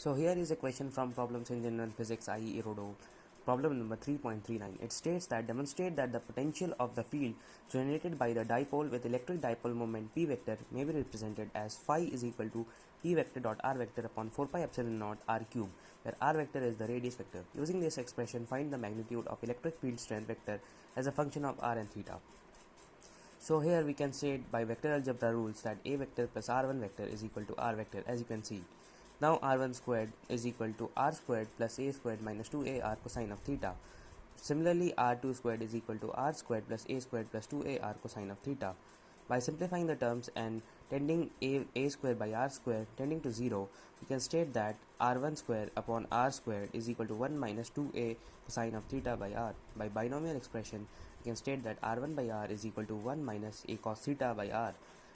So here is a question from Problems in General Physics, i.e. IRODOV. Problem number 3.39. It states that demonstrate that the potential of the field generated by the dipole with electric dipole moment p vector may be represented as phi is equal to p vector dot r vector upon 4 pi epsilon naught r cube, where r vector is the radius vector. Using this expression, find the magnitude of electric field strength vector as a function of r and theta. So here we can state by vector algebra rules that a vector plus r1 vector is equal to r vector, as you can see. Now r1 squared is equal to r squared plus a squared minus 2ar cosine of theta. Similarly, r2 squared is equal to r squared plus a squared plus 2ar cosine of theta. By simplifying the terms and tending a square by r square tending to 0, we can state that r1 square upon r squared is equal to 1 minus 2a cosine of theta by r. By binomial expression, we can state that r1 by r is equal to 1 minus a cos theta by r.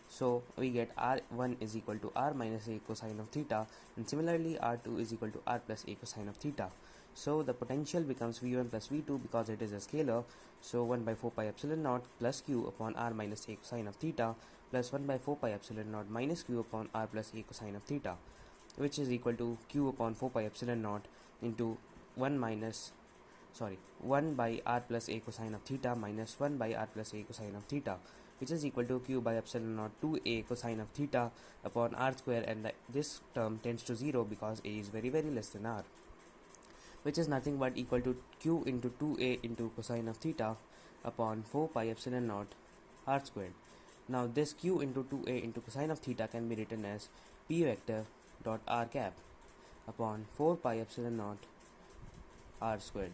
So we get r1 is equal to r minus a cosine of theta, and similarly r2 is equal to r plus a cosine of theta. So the potential becomes v1 plus v2 because it is a scalar. So 1 by 4 pi epsilon naught plus q upon r minus a cosine of theta plus 1 by 4 pi epsilon naught minus q upon r plus a cosine of theta, which is equal to q upon 4 pi epsilon naught into 1 by r plus a cosine of theta minus 1 by r plus a cosine of theta, which is equal to q by epsilon naught 2a cosine of theta upon r square, and this term tends to 0 because a is very less than r, which is nothing but equal to q into 2a into cosine of theta upon 4 pi epsilon naught r squared. Now this q into 2a into cosine of theta can be written as p vector dot r cap upon 4 pi epsilon naught r squared.